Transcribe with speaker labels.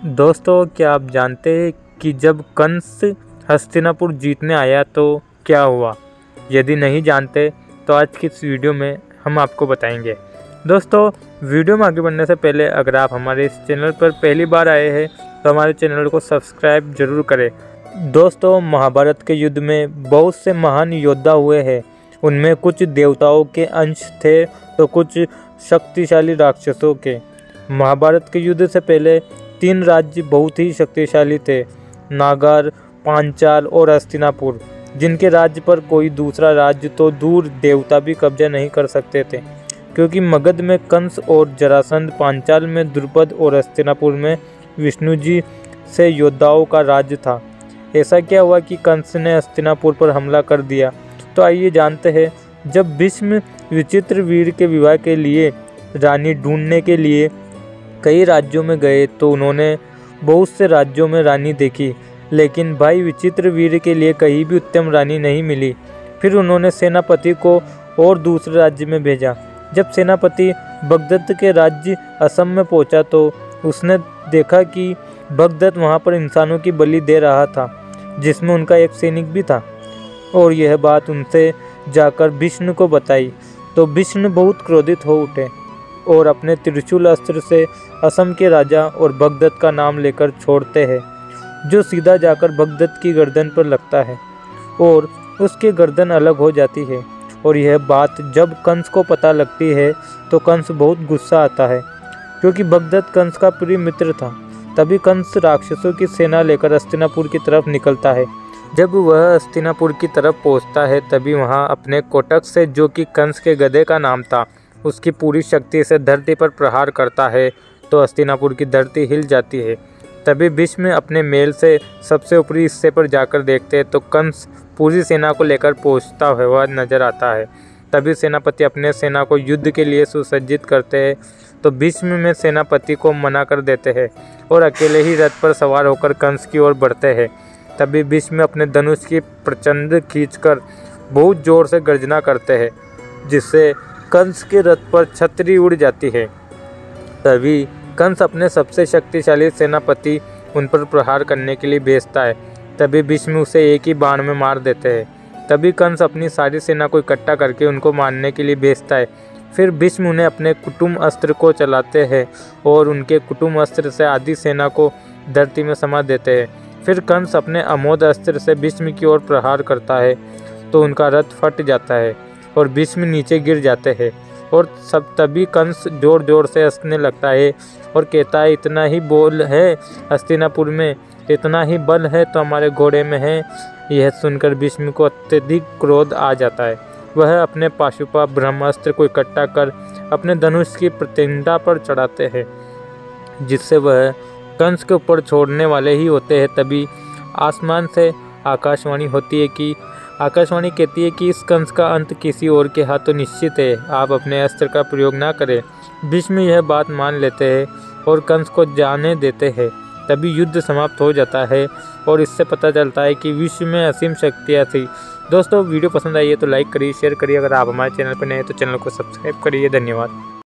Speaker 1: दोस्तों, क्या आप जानते हैं कि जब कंस हस्तिनापुर जीतने आया तो क्या हुआ? यदि नहीं जानते तो आज की इस वीडियो में हम आपको बताएंगे। दोस्तों, वीडियो में आगे बढ़ने से पहले अगर आप हमारे इस चैनल पर पहली बार आए हैं तो हमारे चैनल को सब्सक्राइब जरूर करें। दोस्तों, महाभारत के युद्ध में बहुत से महान योद्धा हुए हैं। उनमें कुछ देवताओं के अंश थे तो कुछ शक्तिशाली राक्षसों के। महाभारत के युद्ध से पहले 3 राज्य बहुत ही शक्तिशाली थे, नागर, पांचाल और हस्तिनापुर, जिनके राज्य पर कोई दूसरा राज्य तो दूर देवता भी कब्जा नहीं कर सकते थे, क्योंकि मगध में कंस और जरासंध, पांचाल में द्रुपद और हस्तिनापुर में विष्णु जी से योद्धाओं का राज्य था। ऐसा क्या हुआ कि कंस ने हस्तिनापुर पर हमला कर दिया? तो आइए जानते हैं। जब भीष्म विचित्रवीर के विवाह के लिए रानी ढूंढने के लिए कई राज्यों में गए तो उन्होंने बहुत से राज्यों में रानी देखी, लेकिन भाई विचित्रवीर के लिए कहीं भी उत्तम रानी नहीं मिली। फिर उन्होंने सेनापति को और दूसरे राज्य में भेजा। जब सेनापति भगदत्त के राज्य असम में पहुंचा तो उसने देखा कि भगदत्त वहां पर इंसानों की बलि दे रहा था, जिसमें उनका एक सैनिक भी था, और यह बात उनसे जाकर भीष्म को बताई तो भीष्म बहुत क्रोधित हो उठे और अपने त्रिशूल अस्त्र से असम के राजा और भगदत्त का नाम लेकर छोड़ते हैं, जो सीधा जाकर भगदत्त की गर्दन पर लगता है और उसकी गर्दन अलग हो जाती है। और यह बात जब कंस को पता लगती है तो कंस बहुत गुस्सा आता है, क्योंकि भगदत्त कंस का प्रिय मित्र था। तभी कंस राक्षसों की सेना लेकर हस्तिनापुर की तरफ निकलता है। जब वह हस्तिनापुर की तरफ पहुंचता है तभी वहां अपने कोटक से, जो कि कंस के गधे का नाम था, उसकी पूरी शक्ति से धरती पर प्रहार करता है तो हस्तिनापुर की धरती हिल जाती है। तभी भीष्म अपने मेल से सबसे ऊपरी हिस्से पर जाकर देखते हैं तो कंस पूरी सेना को लेकर पहुंचता हुआ नजर आता है। तभी सेनापति अपने सेना को युद्ध के लिए सुसज्जित करते हैं तो भीष्म में सेनापति को मना कर देते हैं और अकेले ही रथ पर सवार होकर कंस की ओर बढ़ते हैं। तभी भीष्म अपने धनुष की प्रचंड खींचकर बहुत जोर से गर्जना करते हैं, जिससे कंस के रथ पर छतरी उड़ जाती है। तभी कंस अपने सबसे शक्तिशाली सेनापति उन पर प्रहार करने के लिए भेजता है। तभी भीष्म उसे एक ही बाण में मार देते हैं। तभी कंस अपनी सारी सेना को इकट्ठा करके उनको मारने के लिए भेजता है। फिर भीष्म उन्हें अपने कुटुम्ब अस्त्र को चलाते हैं और उनके कुटुम्ब अस्त्र से आधी सेना को धरती में समा देते हैं। फिर कंस अपने अमोघ अस्त्र से भीष्म की ओर प्रहार करता है तो उनका रथ फट जाता है और भीष्म नीचे गिर जाते हैं। और तभी कंस जोर जोर से हंसने लगता है और कहता है, इतना ही बोल है हस्तिनापुर में, इतना ही बल है तो हमारे घोड़े में है। यह सुनकर भीष्म को अत्यधिक क्रोध आ जाता है। वह अपने पाशुपा ब्रह्मास्त्र को इकट्ठा कर अपने धनुष की प्रतिष्ठा पर चढ़ाते हैं, जिससे वह कंस के ऊपर छोड़ने वाले ही होते हैं। तभी आसमान से आकाशवाणी कहती है कि इस कंस का अंत किसी और के हाथों निश्चित है, आप अपने अस्त्र का प्रयोग ना करें। भीष्म यह बात मान लेते हैं और कंस को जाने देते हैं। तभी युद्ध समाप्त हो जाता है और इससे पता चलता है कि विश्व में असीम शक्तियाँ थी। दोस्तों, वीडियो पसंद आई है तो लाइक करिए, शेयर करिए। अगर आप हमारे चैनल पर नए हैं तो चैनल को सब्सक्राइब करिए। धन्यवाद।